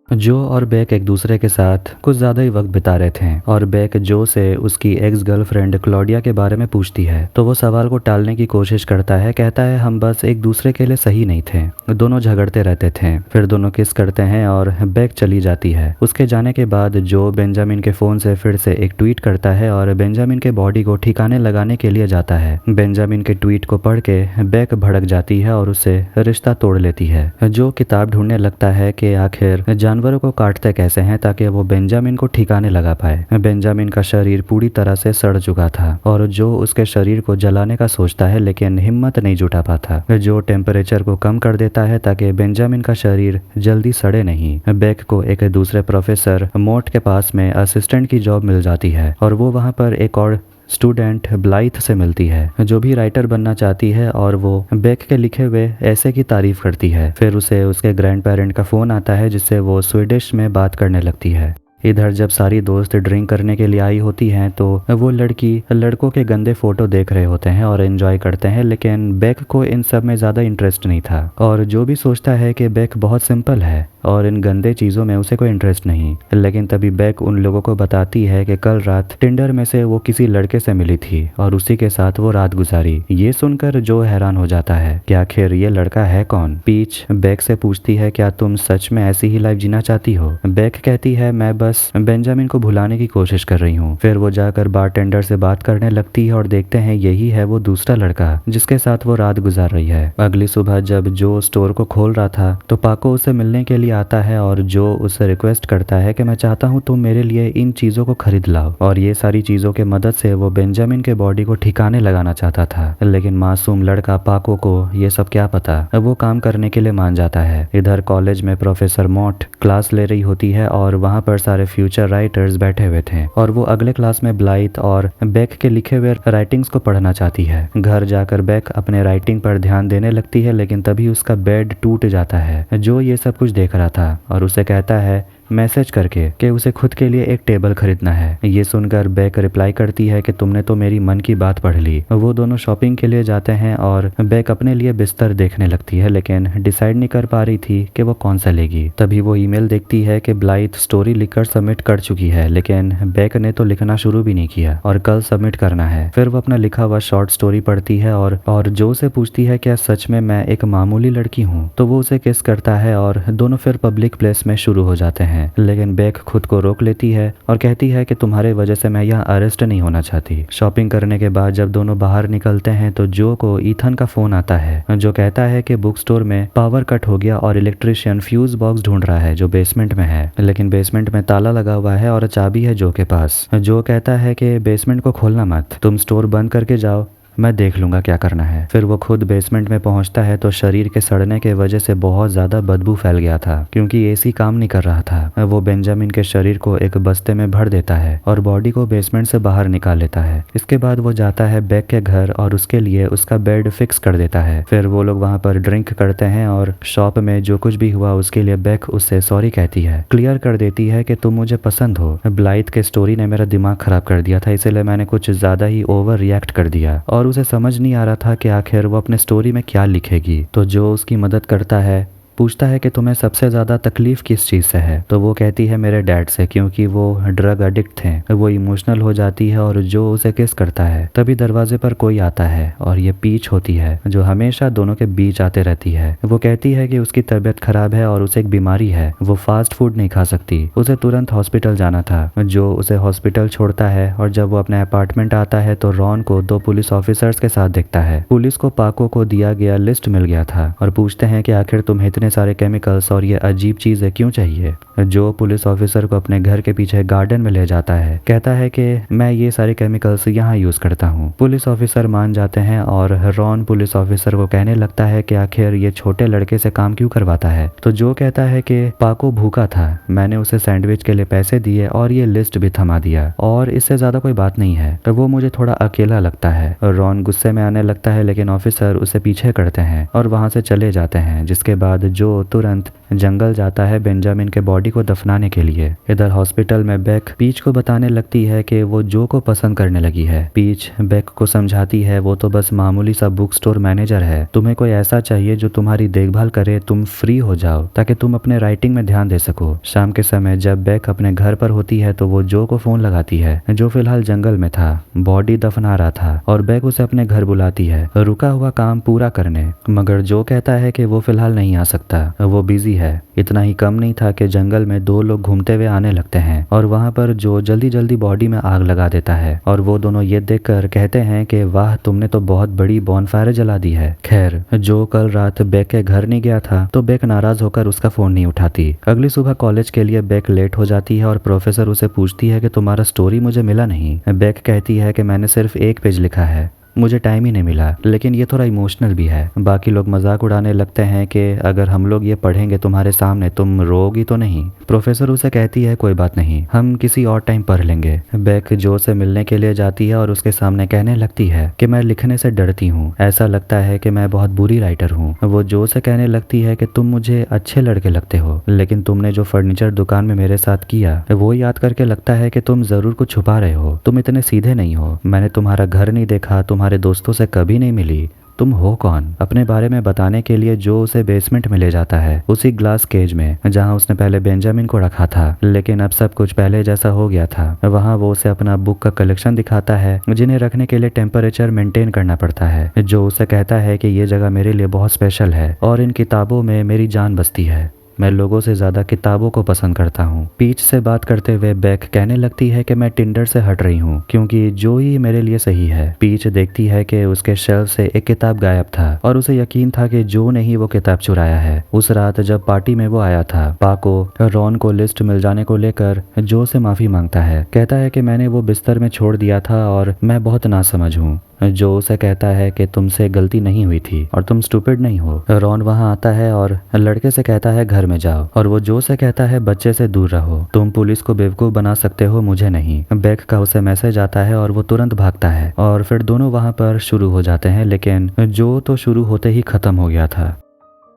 जो और बेक एक दूसरे के साथ कुछ ज्यादा ही वक्त बिता रहे थे और बेक जो से उसकी एक्स गर्लफ्रेंड क्लॉडिया के बारे में पूछती है तो वो सवाल को टालने की कोशिश करता है। कहता है हम बस एक दूसरे के लिए सही नहीं थे, दोनों झगड़ते रहते थे। फिर दोनों किस करते हैं और बेक चली जाती है। उसके जाने के बाद जो बेंजामिन के फोन से फिर से एक ट्वीट करता है और बेंजामिन के बॉडी को ठिकाने लगाने के लिए जाता है। बेंजामिन के ट्वीट को पढ़ के बेक भड़क जाती है और उससे रिश्ता तोड़ लेती है। जो किताब ढूंढने लगता है कि आखिर जानवरों को काटते कैसे हैं ताकि वो बेंजामिन को ठिकाने लगा पाए। बेंजामिन का शरीर पूरी तरह से सड़ चुका था और जो उसके शरीर को जलाने का सोचता है लेकिन हिम्मत नहीं जुटा पाता। जो टेम्परेचर को कम कर देता है ताकि बेंजामिन का शरीर जल्दी सड़े नहीं। बेक को एक दूसरे प्रोफेसर मोट के पास में असिस्टेंट की जॉब मिल जाती है और वो वहाँ पर एक और स्टूडेंट ब्लाइथ से मिलती है जो भी राइटर बनना चाहती है और वो बेक के लिखे हुए ऐसे की तारीफ करती है। फिर उसे उसके ग्रैंड पेरेंट का फोन आता है जिससे वो स्वीडिश में बात करने लगती है। इधर जब सारी दोस्त ड्रिंक करने के लिए आई होती हैं तो वो लड़की लड़कों के गंदे फोटो देख रहे होते हैं और एंजॉय करते हैं, लेकिन बेक को इन सब में ज़्यादा इंटरेस्ट नहीं था और जो भी सोचता है कि बेक बहुत सिंपल है और इन गंदे चीज़ों में उसे कोई इंटरेस्ट नहीं। लेकिन तभी बेक उन लोगों को बताती है कि कल रात टिंडर में से वो किसी लड़के से मिली थी और उसी के साथ वो रात गुजारी। ये सुनकर जो हैरान हो जाता है कि आखिर ये लड़का है कौन। पीच बेक से पूछती है क्या तुम सच में ऐसी ही लाइफ जीना चाहती हो। बेक कहती है मैं बस बेंजामिन को भुलाने की कोशिश कर रही हूँ। फिर वो जाकर बारटेंडर से बात करने लगती है और देखते हैं यही है वो दूसरा लड़का जिसके साथ वो रात गुजार रही है। अगली सुबह जब जो स्टोर को खोल रहा था तो पाको उसे मिलने के लिए आता है और जो उसे रिक्वेस्ट करता है कि मैं चाहता हूँ तुम मेरे लिए इन चीजों को खरीद लाओ। और ये सारी चीजों के मदद से वो बेंजामिन के बॉडी को ठिकाने लगाना चाहता था, लेकिन मासूम लड़का पाको को ये सब क्या पता, वो काम करने के लिए मान जाता है। इधर कॉलेज में प्रोफेसर मॉट क्लास ले रही होती है और वहाँ पर सारे फ्यूचर राइटर्स बैठे हुए थे और वो अगले क्लास में ब्लाइथ और बेक के लिखे हुए राइटिंग्स को पढ़ना चाहती है। घर जाकर बेक अपने राइटिंग पर ध्यान देने लगती है, लेकिन तभी उसका बेड टूट जाता है। जो ये सब कुछ देख रहा था और उसे कहता है मैसेज करके कि उसे खुद के लिए एक टेबल खरीदना है। ये सुनकर बेक रिप्लाई करती है कि तुमने तो मेरी मन की बात पढ़ ली। वो दोनों शॉपिंग के लिए जाते हैं और बेक अपने लिए बिस्तर देखने लगती है, लेकिन डिसाइड नहीं कर पा रही थी कि वो कौन सा लेगी। तभी वो ईमेल देखती है कि ब्लाइथ स्टोरी लिखकर सबमिट कर चुकी है, लेकिन बेक ने तो लिखना शुरू भी नहीं किया और कल सबमिट करना है। फिर वो अपना लिखा हुआ शॉर्ट स्टोरी पढ़ती है और जो उसे पूछती है क्या सच में मैं एक मामूली लड़की हूँ, तो वो उसे किस करता है और दोनों फिर पब्लिक प्लेस में शुरू हो जाते हैं। लेकिन बेक खुद को रोक लेती है और कहती है कि तुम्हारे वजह से मैं यहाँ अरेस्ट नहीं होना चाहती। शॉपिंग करने के बाद जब दोनों बाहर निकलते हैं तो जो को ईथन का फोन आता है जो कहता है कि बुक स्टोर में पावर कट हो गया और इलेक्ट्रिशियन फ्यूज बॉक्स ढूंढ रहा है जो बेसमेंट में है, लेकिन बेसमेंट में ताला लगा हुआ है और चाबी है जो के पास। जो कहता है कि बेसमेंट को खोलना मत, तुम स्टोर बंद करके जाओ, मैं देख लूंगा क्या करना है। फिर वो खुद बेसमेंट में पहुंचता है तो शरीर के सड़ने के वजह से बहुत ज्यादा बदबू फैल गया था क्योंकि एसी काम नहीं कर रहा था। वो बेंजामिन के शरीर को एक बस्ते में भर देता है और बॉडी को बेसमेंट से बाहर निकाल लेता है। इसके बाद वो जाता है बेक के घर और उसके लिए उसका बेड फिक्स कर देता है। फिर वो लोग वहाँ पर ड्रिंक करते हैं और शॉप में जो कुछ भी हुआ उसके लिए बेक उससे सॉरी कहती है, क्लियर कर देती है कि तुम मुझे पसंद हो। ब्लाइथ के स्टोरी ने मेरा दिमाग खराब कर दिया था, इसलिए मैंने कुछ ज्यादा ही ओवर रिएक्ट कर दिया और उसे समझ नहीं आ रहा था कि आखिर वो अपने स्टोरी में क्या लिखेगी। तो जो उसकी मदद करता है पूछता है कि तुम्हें सबसे ज़्यादा तकलीफ किस चीज़ से है, तो वो कहती है मेरे डैड से, क्योंकि वो ड्रग एडिक्ट थे। वो इमोशनल हो जाती है और जो उसे किस करता है। तभी दरवाजे पर कोई आता है और ये पीच होती है जो हमेशा दोनों के बीच आते रहती है। वो कहती है कि उसकी तबीयत खराब है और उसे एक बीमारी है, वो फास्ट फूड नहीं खा सकती, उसे तुरंत हॉस्पिटल जाना था। जो उसे हॉस्पिटल छोड़ता है और जब वो अपने अपार्टमेंट आता है तो रॉन को 2 पुलिस ऑफिसर्स के साथ देखता है। पुलिस को पाको को दिया गया लिस्ट मिल गया था और पूछते हैं कि आखिर तुम्हें इतने सारे केमिकल्स और ये अजीब चीजें क्यों चाहिए। जो पुलिस ऑफिसर को अपने घर के पीछे गार्डन में ले जाता है, कहता है कि मैं ये सारे केमिकल्स यहाँ यूज करता हूँ। पुलिस ऑफिसर मान जाते हैं और रॉन पुलिस ऑफिसर को कहने लगता है कि आखिर ये छोटे लड़के से काम क्यों करवाता है। तो जो कहता है कि पाको भूखा था, मैंने उसे सैंडविच के लिए पैसे दिए और ये लिस्ट भी थमा दिया और इससे ज्यादा कोई बात नहीं है, तो वो मुझे थोड़ा अकेला लगता है। रॉन गुस्से में आने लगता है, लेकिन ऑफिसर उसे पीछे करते हैं और वहां से चले जाते हैं, जिसके बाद जो तुरंत जंगल जाता है बेंजामिन के बॉडी को दफनाने के लिए। इधर हॉस्पिटल में बेक पीच को बताने लगती है कि वो जो को पसंद करने लगी है। पीच बेक को समझाती है वो तो बस मामूली सा बुक स्टोर मैनेजर है, तुम्हें कोई ऐसा चाहिए जो तुम्हारी देखभाल करे, तुम फ्री हो जाओ ताकि तुम अपने राइटिंग में ध्यान दे सको। शाम के समय जब बेक अपने घर पर होती है तो वो जो को फोन लगाती है जो फिलहाल जंगल में था, बॉडी दफना रहा था, और बेक उसे अपने घर बुलाती है रुका हुआ काम पूरा करने, मगर जो कहता है कि वो फिलहाल नहीं आ सकता, वो बिजी है। इतना ही कम नहीं था कि जंगल में 2 लोग घूमते हुए आने लगते हैं और वहां पर जो जल्दी जल्दी बॉडी में आग लगा देता है और वो दोनों ये देखकर कहते हैं कि वाह तुमने तो बहुत बड़ी बॉनफायर जला दी है। खैर जो कल रात बेक के घर नहीं गया था तो बेक नाराज होकर उसका फोन नहीं उठाती। अगली सुबह कॉलेज के लिए बेक लेट हो जाती है और प्रोफेसर उसे पूछती है कि तुम्हारा स्टोरी मुझे मिला नहीं। बेक कहती है कि मैंने सिर्फ 1 पेज लिखा है, मुझे टाइम ही नहीं मिला। लेकिन ये थोड़ा इमोशनल भी है। बाकी लोग मजाक उड़ाने लगते हैं कि अगर हम लोग ये पढ़ेंगे तुम्हारे सामने तुम रोगी तो नहीं। प्रोफेसर उसे कहती है कोई बात नहीं, हम किसी और टाइम पढ़ लेंगे। बेक जो से मिलने के लिए जाती है और उसके सामने कहने लगती है कि मैं लिखने से डरती हूँ, ऐसा लगता है कि मैं बहुत बुरी राइटर हूँ। वो जो से कहने लगती है कि तुम मुझे अच्छे लड़के लगते हो, लेकिन तुमने जो फर्नीचर दुकान में मेरे साथ किया वो याद करके लगता है कि तुम जरूर कुछ छुपा रहे हो, तुम इतने सीधे नहीं हो। मैंने तुम्हारा घर नहीं देखा, तुम्हारे दोस्तों से कभी नहीं मिली, तुम हो कौन? अपने बारे में बताने के लिए जो उसे बेसमेंट में ले जाता है, उसी ग्लास केज में जहां उसने पहले बेंजामिन को रखा था। लेकिन अब सब कुछ पहले जैसा हो गया था। वहां वो उसे अपना बुक का कलेक्शन दिखाता है जिन्हें रखने के लिए टेम्परेचर मेंटेन करना पड़ता है। जो उसे कहता है कि ये जगह मेरे लिए बहुत स्पेशल है और इन किताबों में मेरी जान बसती है। मैं लोगों से ज्यादा किताबों को पसंद करता हूँ। पीच से बात करते हुए बेक कहने लगती है कि मैं टिंडर से हट रही हूँ क्योंकि जो ही मेरे लिए सही है। पीच देखती है कि उसके शेल्फ से एक किताब गायब था और उसे यकीन था कि जो ने ही वो किताब चुराया है। उस रात जब पार्टी में वो आया था, पाको रॉन को लिस्ट मिल जाने को लेकर जो से माफी मांगता है। कहता है कि मैंने वो बिस्तर में छोड़ दिया था और मैं बहुत नासमझ हूँ। जो उसे कहता है कि तुमसे गलती नहीं हुई थी और तुम स्टूपिड नहीं हो। रॉन वहां आता है और लड़के से कहता है घर में जाओ, और वो जो से कहता है बच्चे से दूर रहो, तुम पुलिस को बेवकूफ बना सकते हो, मुझे नहीं। बेक का उसे मैसेज आता है और वो तुरंत भागता है और फिर दोनों वहां पर शुरू हो जाते हैं। लेकिन जो तो शुरू होते ही खत्म हो गया था।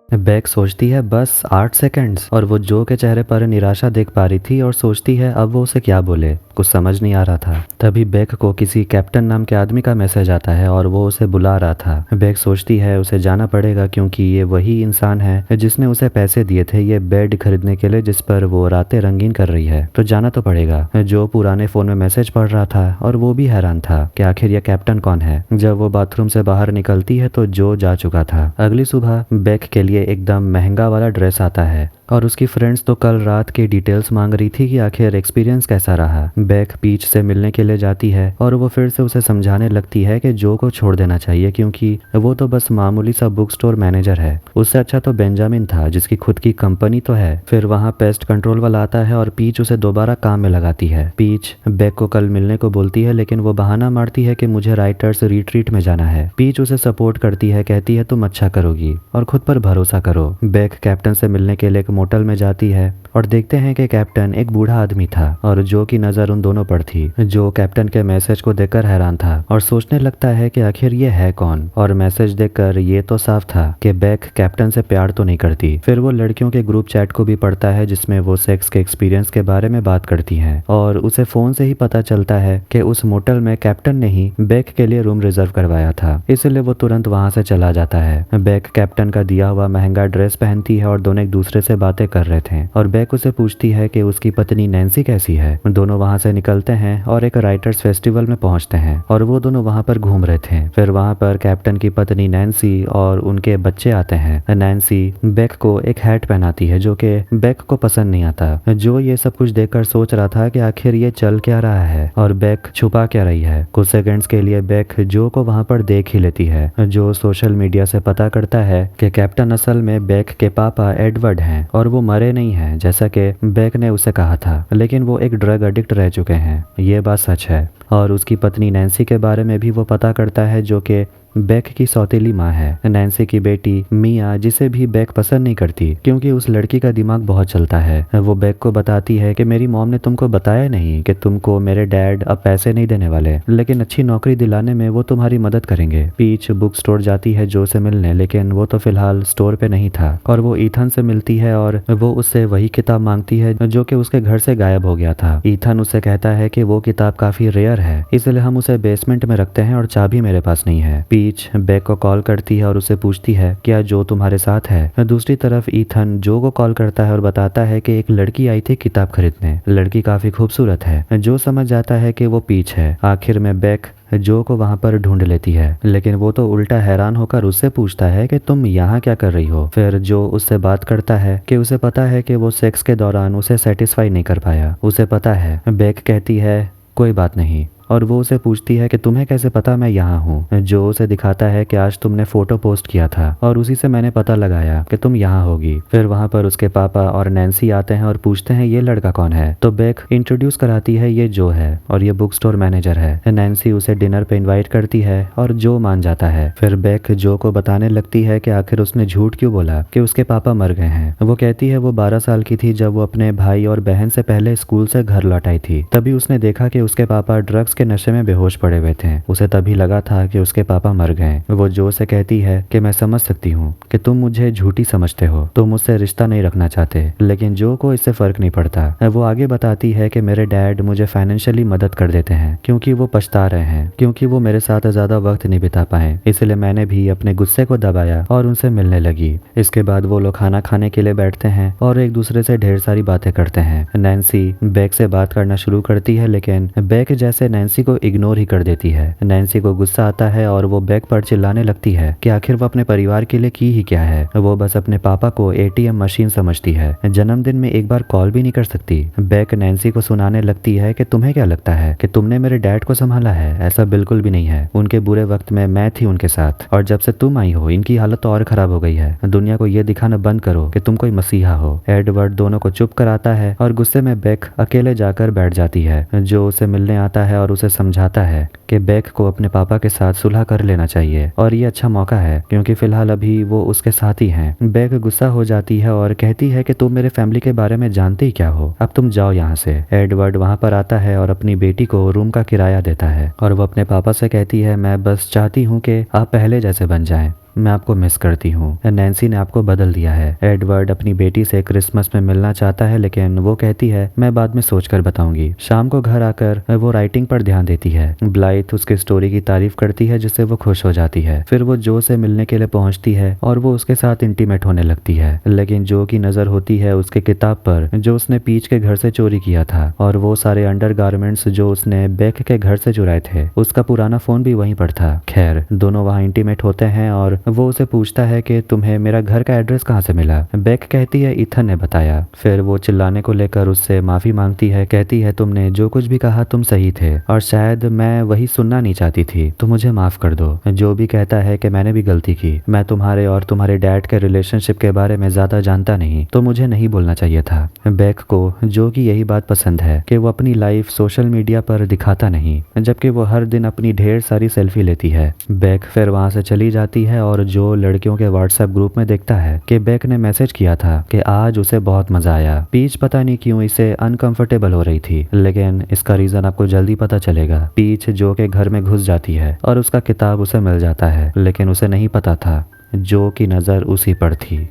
बेक सोचती है बस 8 सेकंड्स, और वो जो के चेहरे पर निराशा देख पा रही थी और सोचती है अब वो उसे क्या बोले, कुछ समझ नहीं आ रहा था। तभी बेक को किसी कैप्टन नाम के आदमी का मैसेज आता है और वो उसे बुला रहा था। बेक सोचती है उसे जाना पड़ेगा क्योंकि ये वही इंसान है जिसने उसे पैसे दिए थे ये बेड खरीदने के लिए जिस पर वो रातें रंगीन कर रही है, तो जाना तो पड़ेगा। जो पुराने फोन में मैसेज पढ़ रहा था और वो भी हैरान था कि आखिर ये कैप्टन कौन है। जब वो बाथरूम से बाहर निकलती है तो जो जा चुका था। अगली सुबह बेक के लिए एकदम महंगा वाला ड्रेस आता है और उसकी फ्रेंड्स तो कल रात की डिटेल्स मांग रही थी कि आखिर एक्सपीरियंस कैसा रहा। बेक पीच से मिलने के लिए जाती है और वो फिर से उसे समझाने लगती है कि जो को छोड़ देना चाहिए क्योंकि वो तो बस मामूली सा बुक स्टोर मैनेजर है, उससे अच्छा तो बेंजामिन था जिसकी खुद की कंपनी तो है। फिर वहाँ पेस्ट कंट्रोल वाला आता है और पीच उसे दोबारा काम में लगाती है। पीच बेक को कल मिलने को बोलती है लेकिन वो बहाना मारती है कि मुझे राइटर्स रिट्रीट में जाना है। पीच उसे सपोर्ट करती है, कहती है तुम अच्छा करोगी और खुद पर भरोसा करो। बेक कैप्टन से मिलने के लिए मोटल में जाती है और देखते हैं कि कैप्टन एक बूढ़ा आदमी था और जो की नजर उन दोनों पर थी। जो कैप्टन के मैसेज को देखकर हैरान था और सोचने लगता है कि आखिर ये है कौन, और मैसेज देखकर ये तो साफ था कि बेक कैप्टन से प्यार तो नहीं करती। फिर वो लड़कियों के ग्रुप चैट को भी पढ़ता है जिसमें वो सेक्स के एक्सपीरियंस के बारे में बात करती हैं और उसे फोन से ही पता चलता है कि उस मोटल में कैप्टन ने ही बेक के लिए रूम रिजर्व करवाया था, इसलिए वो तुरंत वहां से चला जाता है। बेक कैप्टन का दिया हुआ महंगा ड्रेस पहनती है और दोनों एक दूसरे से बातें कर रहे थे और बेक उसे पूछती है कि उसकी पत्नी नैन्सी कैसी है। दोनों वहां से निकलते हैं और एक राइटर्स फेस्टिवल में पहुंचते हैं और वो दोनों वहां पर घूम रहे थे। फिर वहां पर कैप्टन की पत्नी नैन्सी और उनके बच्चे आते हैं। नैन्सी बेक को एक हैट पहनाती है जो कि बेक को पसंद नहीं आता। जो ये सब कुछ देखकर सोच रहा था कि आखिर ये चल क्या रहा है और बेक छुपा क्या रही है। कुछ सेकंड्स के लिए बेक जो को वहां पर देख ही लेती है। जो सोशल मीडिया से पता करता है कि कैप्टन असल में बेक के पापा एडवर्ड हैं और वो मरे नहीं हैं जैसा कि बेक ने उसे कहा था, लेकिन वो एक ड्रग एडिक्ट रह चुके हैं, ये बात सच है। और उसकी पत्नी नैन्सी के बारे में भी वो पता करता है जो कि बेक की सौतेली माँ है। नैन्सी की बेटी मिया जिसे भी बेक पसंद नहीं करती क्योंकि उस लड़की का दिमाग बहुत चलता है। वो बेक को बताती है कि मेरी मॉम ने तुमको बताया नहीं कि तुमको मेरे डैड अब पैसे नहीं देने वाले, लेकिन अच्छी नौकरी दिलाने में वो तुम्हारी मदद करेंगे। पीच बुक स्टोर जाती है जो से मिलने, लेकिन वो तो फिलहाल स्टोर पे नहीं था और वो ईथन से मिलती है और वो उससे वही किताब मांगती है जो कि उसके घर से गायब हो गया था। ईथन उससे कहता है कि वो किताब काफी रेयर है इसलिए हम उसे बेसमेंट में रखते हैं और चाबी मेरे पास नहीं है। पीच बेक को कॉल करती है और उसे पूछती है क्या जो तुम्हारे साथ है। दूसरी तरफ ईथन जो को कॉल करता है और बताता है कि एक लड़की आई थी किताब खरीदने, लड़की काफी खूबसूरत है। जो समझ जाता है कि वो पीच है। आखिर में बेक जो को वहां पर ढूंढ लेती है, लेकिन वो तो उल्टा हैरान होकर उससे पूछता है कि तुम यहाँ क्या कर रही हो। फिर जो उससे बात करता है कि उसे पता है कि वो सेक्स के दौरान उसे सेटिस्फाई नहीं कर पाया, उसे पता है। बेक कहती है कोई बात नहीं और वो उसे पूछती है कि तुम्हें कैसे पता मैं यहाँ हूँ। जो उसे दिखाता है कि आज तुमने फोटो पोस्ट किया था और उसी से मैंने पता लगाया कि तुम यहाँ होगी। फिर वहाँ पर उसके पापा और नैन्सी आते हैं और पूछते हैं ये लड़का कौन है। तो बेक इंट्रोड्यूस कराती है ये जो है और ये बुक स्टोर मैनेजर है। नैन्सी उसे डिनर पे इनवाइट करती है और जो मान जाता है। फिर बेक जो को बताने लगती है कि आखिर उसने झूठ क्यों बोला कि उसके पापा मर गए हैं। वो कहती है वो 12 साल की थी जब वो अपने भाई और बहन से पहले स्कूल से घर लौट आई थी। तभी उसने देखा कि उसके पापा ड्रग्स के नशे में बेहोश पड़े हुए थे। उसे तभी लगा था कि उसके पापा मर गए। वो जो से कहती है कि मैं समझ सकती हूँ कि तुम मुझे झूठी समझते हो, तुम मुझसे रिश्ता नहीं रखना चाहते, लेकिन जो को इससे फर्क नहीं पड़ता। वो आगे बताती है कि मेरे डैड मुझे फाइनेंशियली मदद कर देते हैं क्योंकि वो पछता रहे हैं, क्योंकि वो मेरे साथ ज्यादा वक्त नहीं बिता पाए, इसलिए मैंने भी अपने गुस्से को दबाया और उनसे मिलने लगी। इसके बाद वो लोग खाना खाने के लिए बैठते हैं और एक दूसरे से ढेर सारी बातें करते हैं। नैन्सी बेक से बात करना शुरू करती है लेकिन बेक जैसे नैन्सी को इग्नोर ही कर देती है। नैन्सी को गुस्सा आता है और वो बेक पर चिल्लाने लगती है कि आखिर वो अपने परिवार के लिए की ही क्या है। वो बस अपने पापा को एटीएम मशीन समझती है, जन्मदिन में एक बार कॉल भी नहीं कर सकती। बेक नैन्सी को सुनाने लगती है कि तुम्हें क्या लगता है कि तुमने मेरे डैड को संभाला है? ऐसा बिल्कुल भी नहीं है। उनके बुरे वक्त में मैं थी उनके साथ और जब से तुम आई हो इनकी हालत और खराब हो गई है। दुनिया को ये दिखाना बंद करो कि तुम कोई मसीहा हो। एडवर्ड दोनों को चुप कराता है और गुस्से में बेक अकेले जाकर बैठ जाती है। जो उसे मिलने आता है और उसे समझाता है कि बेक को अपने पापा के साथ सुलह कर लेना चाहिए और ये अच्छा मौका है क्योंकि फिलहाल अभी वो उसके साथ ही हैं। बेक गुस्सा हो जाती है और कहती है कि तुम मेरे फैमिली के बारे में जानते ही क्या हो, अब तुम जाओ यहाँ से। एडवर्ड वहाँ पर आता है और अपनी बेटी को रूम का किराया देता है और वो अपने पापा से कहती है मैं बस चाहती हूँ कि आप पहले जैसे बन जाएं, मैं आपको मिस करती हूँ। नैन्सी ने आपको बदल दिया है। एडवर्ड अपनी बेटी से क्रिसमस में मिलना चाहता है लेकिन वो कहती है मैं बाद में सोचकर बताऊंगी। शाम को घर आकर वो राइटिंग पर ध्यान देती है। ब्लाइथ उसकी स्टोरी की तारीफ करती है जिससे वो खुश हो जाती है। फिर वो जो से मिलने के लिए पहुंचती है और वो उसके साथ इंटीमेट होने लगती है, लेकिन जो की नजर होती है उसके किताब पर जो उसने पीच के घर से चोरी किया था और वो सारे अंडरगारमेंट्स जो उसने बेक के घर से चुराए थे, उसका पुराना फोन भी वहीं पर था। खैर दोनों वहाँ इंटीमेट होते हैं और वो उसे पूछता है कि तुम्हें मेरा घर का एड्रेस कहाँ से मिला। बेक कहती है इथन ने बताया। फिर वो चिल्लाने को लेकर उससे माफी मांगती है, कहती है तुमने जो कुछ भी कहा तुम सही थे और शायद मैं वही सुनना नहीं चाहती थी, तो मुझे माफ कर दो। जो भी कहता है कि मैंने भी गलती की, मैं तुम्हारे और तुम्हारे डैड के रिलेशनशिप के बारे में ज्यादा जानता नहीं, तो मुझे नहीं बोलना चाहिए था। बेक को जो की यही बात पसंद है कि वो अपनी लाइफ सोशल मीडिया पर दिखाता नहीं, जबकि वो हर दिन अपनी ढेर सारी सेल्फी लेती है। बेक फिर वहां से चली जाती है और जो लड़कियों के व्हाट्सएप ग्रुप में देखता है कि बेक ने मैसेज किया था कि आज उसे बहुत मजा आया। पीच पता नहीं क्यों इसे अनकंफर्टेबल हो रही थी, लेकिन इसका रीजन आपको जल्दी पता चलेगा। पीच जो के घर में घुस जाती है और उसका किताब उसे मिल जाता है, लेकिन उसे नहीं पता था जो की नजर उसी पर थी।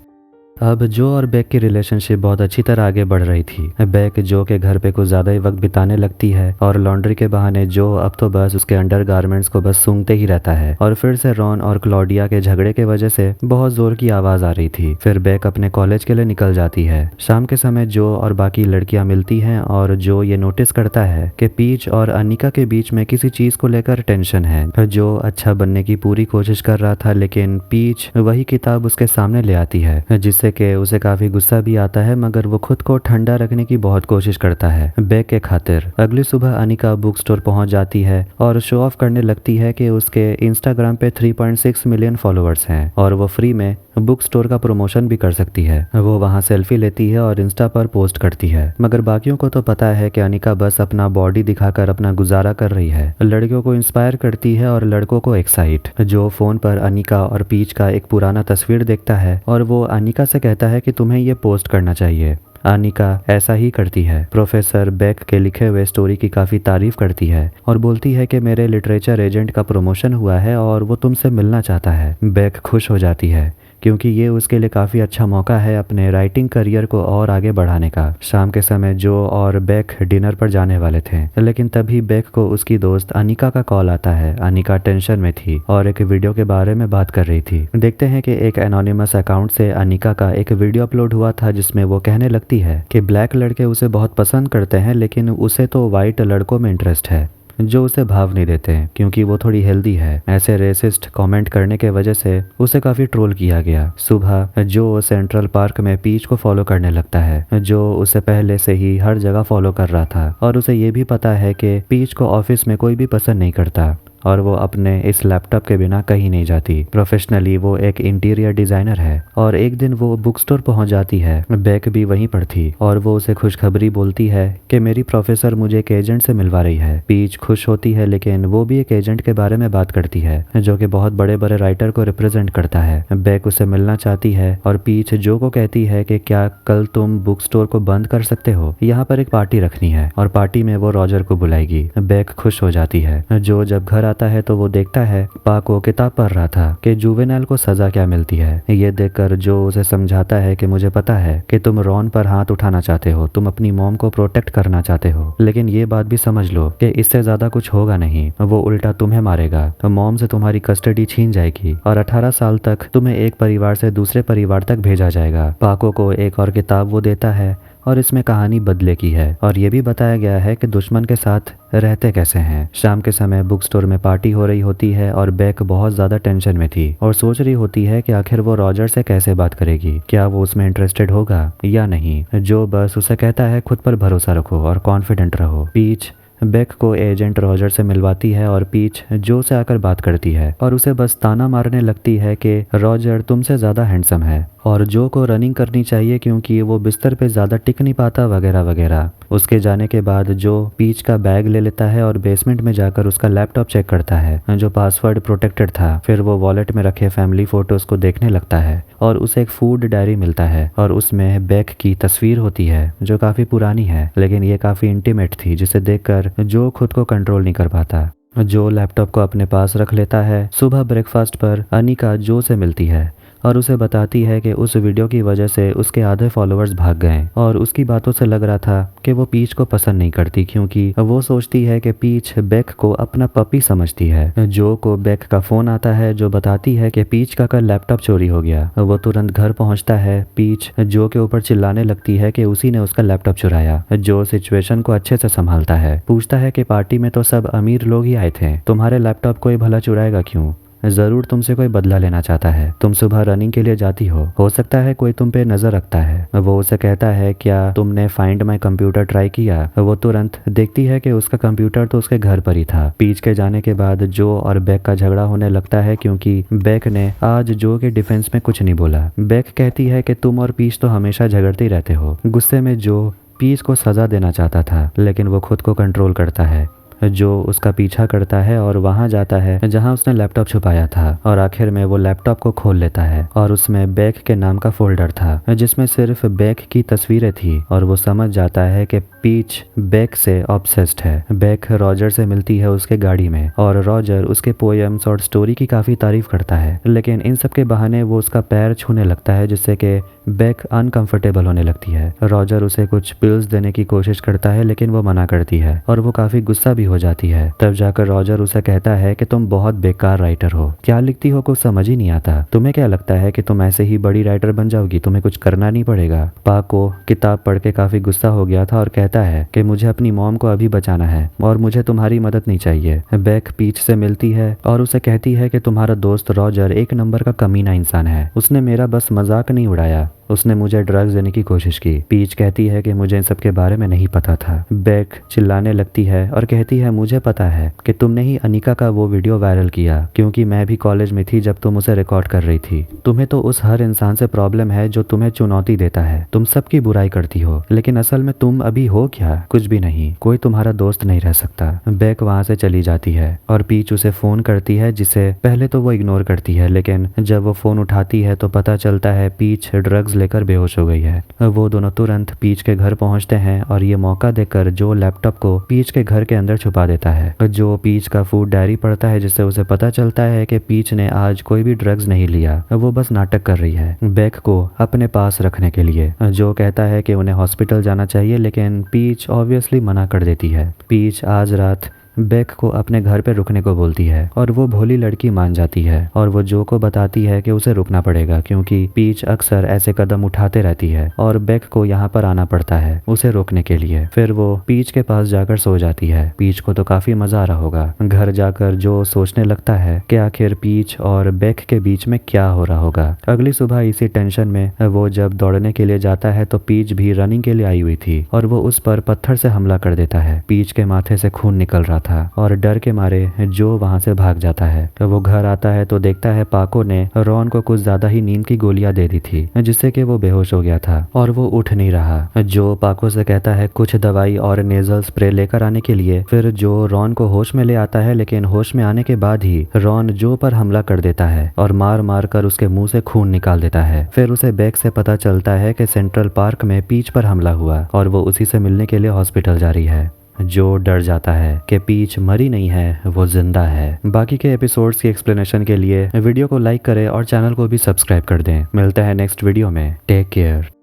अब जो और बेक की रिलेशनशिप बहुत अच्छी तरह आगे बढ़ रही थी। बेक जो के घर पे कुछ ज्यादा ही वक्त बिताने लगती है और लॉन्ड्री के बहाने जो अब तो बस उसके अंडरगारमेंट्स को बस सूंघते ही रहता है। और फिर से रॉन और क्लॉडिया के झगड़े के वजह से बहुत जोर की आवाज आ रही थी। फिर बेक अपने कॉलेज के लिए निकल जाती है। शाम के समय जो और बाकी लड़कियां मिलती हैं और जो ये नोटिस करता है कि पीच और अनिका के बीच में किसी चीज को लेकर टेंशन है। जो अच्छा बनने की पूरी कोशिश कर रहा था, लेकिन पीच वही किताब उसके सामने ले आती है जिससे कि उसे काफी गुस्सा भी आता है, मगर वो खुद को ठंडा रखने की बहुत कोशिश करता है बेक के खातिर। अगली सुबह अनिका बुक स्टोर पहुंच जाती है और शो ऑफ करने लगती है कि उसके इंस्टाग्राम पे 3.6 मिलियन फॉलोअर्स हैं और वो फ्री में बुक स्टोर का प्रमोशन भी कर सकती है। वो वहां सेल्फी लेती है और इंस्टा पर पोस्ट करती है, मगर बाकियों को तो पता है कि अनिका बस अपना बॉडी दिखाकर अपना गुजारा कर रही है। लड़कियों को इंस्पायर करती है और लड़कों को एक्साइट। जो फोन पर अनिका और पीच का एक पुराना तस्वीर देखता है और वो अनिका से कहता है कि तुम्हें ये पोस्ट करना चाहिए। अनिका ऐसा ही करती है। प्रोफेसर बेक के लिखे हुए स्टोरी की काफी तारीफ करती है और बोलती है कि मेरे लिटरेचर एजेंट का प्रमोशन हुआ है और वो तुमसे मिलना चाहता है। बेक खुश हो जाती है क्योंकि ये उसके लिए काफी अच्छा मौका है अपने राइटिंग करियर को और आगे बढ़ाने का। शाम के समय जो और बेक डिनर पर जाने वाले थे, लेकिन तभी बेक को उसकी दोस्त अनिका का कॉल आता है। अनिका टेंशन में थी और एक वीडियो के बारे में बात कर रही थी। देखते हैं कि एक एनोनिमस अकाउंट से अनिका का एक वीडियो अपलोड हुआ था जिसमें वो कहने लगती है कि ब्लैक लड़के उसे बहुत पसंद करते हैं, लेकिन उसे तो व्हाइट लड़कों में इंटरेस्ट है। जो उसे भाव नहीं देते क्योंकि वो थोड़ी हेल्दी है। ऐसे रेसिस्ट कमेंट करने के वजह से उसे काफी ट्रोल किया गया। सुबह जो सेंट्रल पार्क में पीच को फॉलो करने लगता है, जो उसे पहले से ही हर जगह फॉलो कर रहा था और उसे ये भी पता है कि पीच को ऑफिस में कोई भी पसंद नहीं करता और वो अपने इस लैपटॉप के बिना कहीं नहीं जाती। प्रोफेशनली वो एक इंटीरियर डिजाइनर है और एक दिन वो बुक स्टोर पहुंच जाती है। बेक भी वहीं पर थी और वो उसे खुशखबरी बोलती है कि मेरी प्रोफेसर मुझे एक एजेंट से मिलवा रही है। पीच खुश होती है लेकिन वो भी एक एजेंट के बारे में बात करती है जो कि बहुत बड़े बड़े राइटर को रिप्रेजेंट करता है। बेक उसे मिलना चाहती है और पीच जो को कहती है कि क्या कल तुम बुक स्टोर को बंद कर सकते हो, यहाँ पर एक पार्टी रखनी है और पार्टी में वो रॉजर को बुलाएगी। बेक खुश हो जाती है। जो जब घर आता है तो वो देखता है पाको किताब पढ़ रहा था कि जुवेनाइल को सजा क्या मिलती है। ये देखकर जो उसे समझाता है कि मुझे पता है कि तुम रॉन पर हाथ उठाना चाहते हो, तुम अपनी मॉम को प्रोटेक्ट करना चाहते हो, लेकिन ये बात भी समझ लो कि इससे ज्यादा कुछ होगा नहीं, वो उल्टा तुम्हें मारेगा। मॉम से तुम्हारी कस्टडी छीन जाएगी और 18 साल तक तुम्हें एक परिवार से दूसरे परिवार तक भेजा जाएगा। पाको को एक और किताब वो देता है और इसमें कहानी बदले की है और ये भी बताया गया है कि दुश्मन के साथ रहते कैसे हैं। शाम के समय बुक स्टोर में पार्टी हो रही होती है और बेक बहुत ज्यादा टेंशन में थी और सोच रही होती है कि आखिर वो रॉजर से कैसे बात करेगी, क्या वो उसमें इंटरेस्टेड होगा या नहीं। जो बस उसे कहता है खुद पर भरोसा रखो और कॉन्फिडेंट रहो। पीच बेक को एजेंट रॉजर से मिलवाती है और पीच जो से आकर बात करती है और उसे बस ताना मारने लगती है कि रॉजर तुमसे ज्यादा हैंडसम है और जो को रनिंग करनी चाहिए क्योंकि वो बिस्तर पे ज्यादा टिक नहीं पाता वगैरह वगैरह। उसके जाने के बाद जो पीच का बैग ले लेता है और बेसमेंट में जाकर उसका लैपटॉप चेक करता है जो पासवर्ड प्रोटेक्टेड था। फिर वो वॉलेट में रखे फैमिली फोटोज को देखने लगता है और उसे एक फूड डायरी मिलता है और उसमें बेक की तस्वीर होती है जो काफी पुरानी है लेकिन ये काफी इंटीमेट थी जिसे देखकर जो खुद को कंट्रोल नहीं कर पाता। जो लैपटॉप को अपने पास रख लेता है। सुबह ब्रेकफास्ट पर अनिका जो से मिलती है और उसे बताती है कि उस वीडियो की वजह से उसके आधे फॉलोअर्स भाग गए और उसकी बातों से लग रहा था कि वो पीच को पसंद नहीं करती क्योंकि वो सोचती है कि पीच बेक को अपना पपी समझती है। जो को बेक का फोन आता है जो बताती है कि पीच का कल लैपटॉप चोरी हो गया। वो तुरंत घर पहुंचता है। पीच जो के ऊपर चिल्लाने लगती है कि उसी ने उसका लैपटॉप चुराया। जो सिचुएशन को अच्छे से संभालता है, पूछता है कि पार्टी में तो सब अमीर लोग ही आए थे, तुम्हारे लैपटॉप कोई भला चुराएगा क्यों? जरूर तुमसे कोई बदला लेना चाहता है। तुम सुबह रनिंग के लिए जाती हो सकता है कोई तुम पे नजर रखता है। वो उसे कहता है क्या तुमने फाइंड माई कंप्यूटर ट्राई किया? वो तुरंत देखती है कि उसका कंप्यूटर तो उसके घर पर ही था। पीच के जाने के बाद जो और बेक का झगड़ा होने लगता है क्योंकि बेक ने आज जो के डिफेंस में कुछ नहीं बोला। बेक कहती है कि तुम और पीच तो हमेशा झगड़ते ही रहते हो। गुस्से में जो पीच को सजा देना चाहता था लेकिन वो खुद को कंट्रोल करता है। जो उसका पीछा करता है और वहां जाता है जहां उसने लैपटॉप छुपाया था और आखिर में वो लैपटॉप को खोल लेता है और उसमें बेक के नाम का फोल्डर था जिसमें सिर्फ बेक की तस्वीरें थी और वो समझ जाता है कि पीच बेक से ऑब्सेस्ड है। बेक रॉजर से मिलती है उसके गाड़ी में और रॉजर उसके पोएम्स और स्टोरी की काफी तारीफ करता है लेकिन इन सब के बहाने वो उसका पैर छूने लगता है जिससे कि बेक अनकंफर्टेबल होने लगती है। रॉजर उसे कुछ पिल्स देने की कोशिश करता है लेकिन वो मना करती है और वो काफी गुस्सा भी हो जाती है। तब जाकर रॉजर उसे कहता है कि तुम बहुत बेकार राइटर हो, क्या लिखती हो कुछ समझ ही नहीं आता। तुम्हें क्या लगता है कि तुम ऐसे ही बड़ी राइटर बन जाओगी, तुम्हें कुछ करना नहीं पड़ेगा। पाको किताब पढ़ के काफी गुस्सा हो गया था और कहता है कि मुझे अपनी मॉम को अभी बचाना है और मुझे तुम्हारी मदद नहीं चाहिए। बेक पीच से मिलती है और उसे कहती है कि तुम्हारा दोस्त रॉजर एक नंबर का कमीना इंसान है, उसने मेरा बस मजाक नहीं उड़ाया, उसने मुझे ड्रग्स देने की कोशिश की। पीच कहती है कि मुझे इन सब के बारे में नहीं पता था। बेक चिल्लाने लगती है और कहती है मुझे पता है कि तुमने ही अनिका का वो वीडियो वायरल किया क्योंकि मैं भी कॉलेज में थी जब तुम उसे रिकॉर्ड कर रही थी। तुम्हें तो उस हर इंसान से प्रॉब्लम है जो तुम्हें चुनौती देता है, तुम सबकी बुराई करती हो लेकिन असल में तुम अभी हो क्या? कुछ भी नहीं, कोई तुम्हारा दोस्त नहीं रह सकता। बेक वहां से चली जाती है और पीच उसे फोन करती है जिसे पहले तो वो इग्नोर करती है लेकिन जब वो फोन उठाती है तो पता चलता है पीच ड्रग्स लेकर बेहोश हो गई है। वो दोनों तुरंत पीच के घर पहुंचते हैं और ये मौका देकर जो लैपटॉप को पीच के घर के अंदर छुपा देता है। जो पीच का फूड डायरी पढ़ता है जिससे उसे पता चलता है कि पीच ने आज कोई भी ड्रग्स नहीं लिया, वो बस नाटक कर रही है बेक को अपने पास रखने के लिए। जो कहता है कि उन्हें हॉस्पिटल जाना चाहिए लेकिन पीच ऑब्वियसली मना कर देती है। पीच आज रात बेक को अपने घर पे रुकने को बोलती है और वो भोली लड़की मान जाती है और वो जो को बताती है कि उसे रुकना पड़ेगा क्योंकि पीच अक्सर ऐसे कदम उठाते रहती है और बेक को यहाँ पर आना पड़ता है उसे रोकने के लिए। फिर वो पीच के पास जाकर सो जाती है। पीच को तो काफी मजा आ रहा होगा। घर जाकर जो सोचने लगता है कि आखिर पीच और बेक के बीच में क्या हो रहा होगा। अगली सुबह इसी टेंशन में वो जब दौड़ने के लिए जाता है तो पीच भी रनिंग के लिए आई हुई थी और वो उस पर पत्थर से हमला कर देता है। पीच के माथे से खून निकल रहा था और डर के मारे जो वहां से भाग जाता है। वो घर आता है तो देखता है पाको ने रॉन को कुछ ज्यादा ही नींद की गोलियां दे दी थी जिससे कि वो बेहोश हो गया था और वो उठ नहीं रहा। जो पाको से कहता है कुछ दवाई और नेजल स्प्रे लेकर आने के लिए। फिर जो रॉन को होश में ले आता है लेकिन होश में आने के बाद ही रॉन जो पर हमला कर देता है और मार मार कर उसके मुंह से खून निकाल देता है। फिर उसे बेक से पता चलता है कि सेंट्रल पार्क में पीच पर हमला हुआ और वो उसी से मिलने के लिए हॉस्पिटल जा रही है। जो डर जाता है कि पीच मरी नहीं है, वो जिंदा है। बाकी के एपिसोड्स की एक्सप्लेनेशन के लिए वीडियो को लाइक करें और चैनल को भी सब्सक्राइब कर दें। मिलते हैं नेक्स्ट वीडियो में। Take care.